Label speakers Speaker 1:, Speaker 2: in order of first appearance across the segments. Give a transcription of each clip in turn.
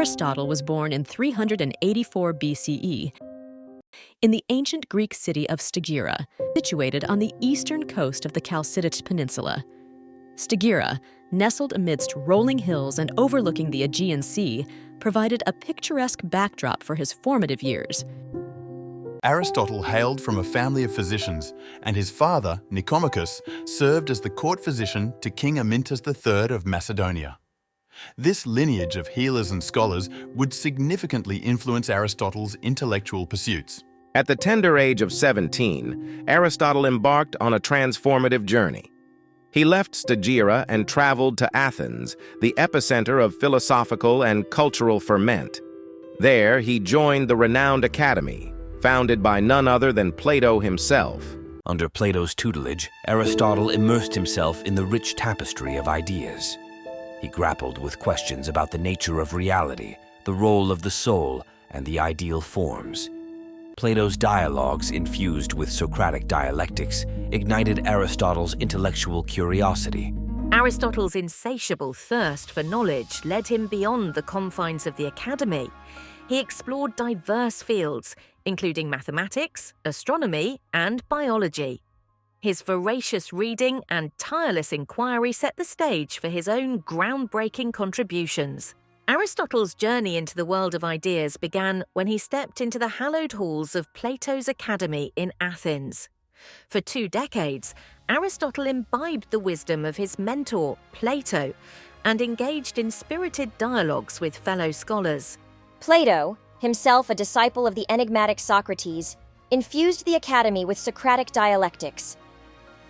Speaker 1: Aristotle was born in 384 BCE in the ancient Greek city of Stagira, situated on the eastern coast of the Chalcidic Peninsula. Stagira, nestled amidst rolling hills and overlooking the Aegean Sea, provided a picturesque backdrop for his formative years.
Speaker 2: Aristotle hailed from a family of physicians, and his father, Nicomachus, served as the court physician to King Amyntas III of Macedonia. This lineage of healers and scholars would significantly influence Aristotle's intellectual pursuits.
Speaker 3: At the tender age of 17, Aristotle embarked on a transformative journey. He left Stagira and traveled to Athens, the epicenter of philosophical and cultural ferment. There, he joined the renowned academy, founded by none other than Plato himself.
Speaker 4: Under Plato's tutelage, Aristotle immersed himself in the rich tapestry of ideas. He grappled with questions about the nature of reality, the role of the soul, and the ideal forms. Plato's dialogues, infused with Socratic dialectics, ignited Aristotle's intellectual curiosity.
Speaker 5: Aristotle's insatiable thirst for knowledge led him beyond the confines of the academy. He explored diverse fields, including mathematics, astronomy, and biology. His voracious reading and tireless inquiry set the stage for his own groundbreaking contributions. Aristotle's journey into the world of ideas began when he stepped into the hallowed halls of Plato's academy in Athens. For 2 decades, Aristotle imbibed the wisdom of his mentor, Plato, and engaged in spirited dialogues with fellow scholars.
Speaker 6: Plato, himself a disciple of the enigmatic Socrates, infused the academy with Socratic dialectics.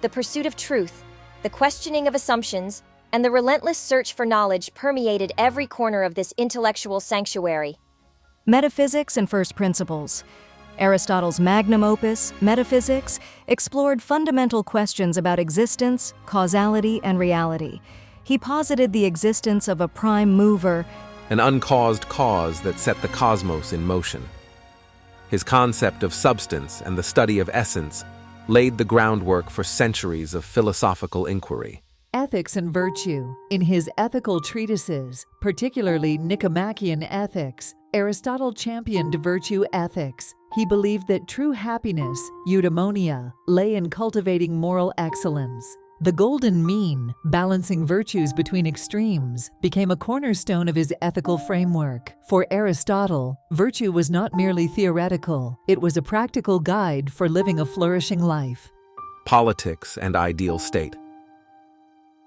Speaker 6: The pursuit of truth, the questioning of assumptions, and the relentless search for knowledge permeated every corner of this intellectual sanctuary.
Speaker 7: Metaphysics and first principles. Aristotle's magnum opus, Metaphysics, explored fundamental questions about existence, causality, and reality. He posited the existence of a prime mover,
Speaker 8: an uncaused cause that set the cosmos in motion. His concept of substance and the study of essence laid the groundwork for centuries of philosophical inquiry.
Speaker 9: Ethics and virtue. In his ethical treatises, particularly Nicomachean Ethics, Aristotle championed virtue ethics. He believed that true happiness, eudaimonia, lay in cultivating moral excellence. The golden mean, balancing virtues between extremes, became a cornerstone of his ethical framework. For Aristotle, virtue was not merely theoretical, it was a practical guide for living a flourishing life.
Speaker 8: Politics and ideal state.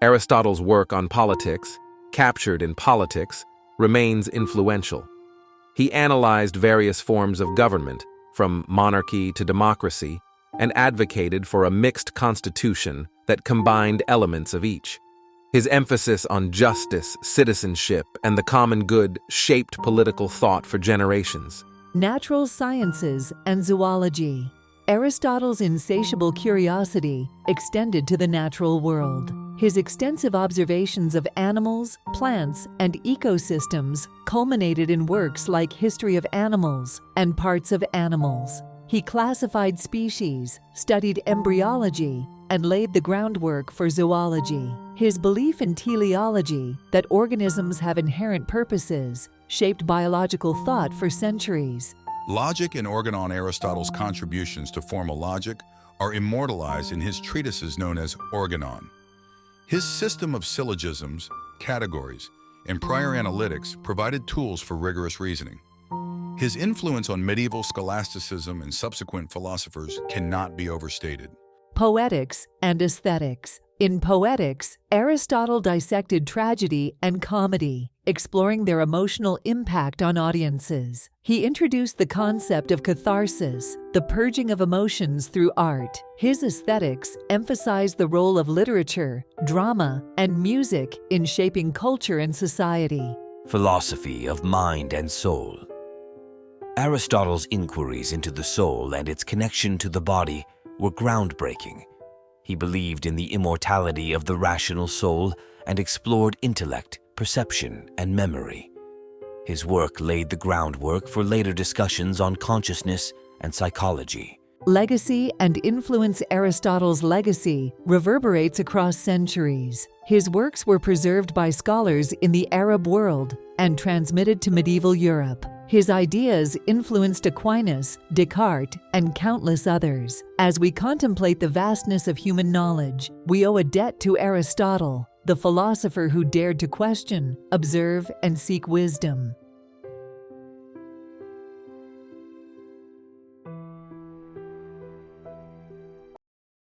Speaker 8: Aristotle's work on politics, captured in Politics, remains influential. He analyzed various forms of government, from monarchy to democracy, and advocated for a mixed constitution that combined elements of each. His emphasis on justice, citizenship, and the common good shaped political thought for generations.
Speaker 9: Natural sciences and zoology. Aristotle's insatiable curiosity extended to the natural world. His extensive observations of animals, plants, and ecosystems culminated in works like History of Animals and Parts of Animals. He classified species, studied embryology, and laid the groundwork for zoology. His belief in teleology, that organisms have inherent purposes, shaped biological thought for centuries.
Speaker 10: Logic and organon. Aristotle's contributions to formal logic are immortalized in his treatises known as organon. His system of syllogisms, categories, and prior analytics provided tools for rigorous reasoning. His influence on medieval scholasticism and subsequent philosophers cannot be overstated.
Speaker 9: Poetics and aesthetics. In Poetics, Aristotle dissected tragedy and comedy, exploring their emotional impact on audiences. He introduced the concept of catharsis, the purging of emotions through art. His aesthetics emphasized the role of literature, drama, and music in shaping culture and society.
Speaker 4: Philosophy of mind and soul. Aristotle's inquiries into the soul and its connection to the body were groundbreaking. He believed in the immortality of the rational soul and explored intellect, perception, and memory. His work laid the groundwork for later discussions on consciousness and psychology.
Speaker 9: Legacy and influence. Aristotle's legacy reverberates across centuries. His works were preserved by scholars in the Arab world and transmitted to medieval Europe. His ideas influenced Aquinas, Descartes, and countless others. As we contemplate the vastness of human knowledge, we owe a debt to Aristotle, the philosopher who dared to question, observe, and seek wisdom.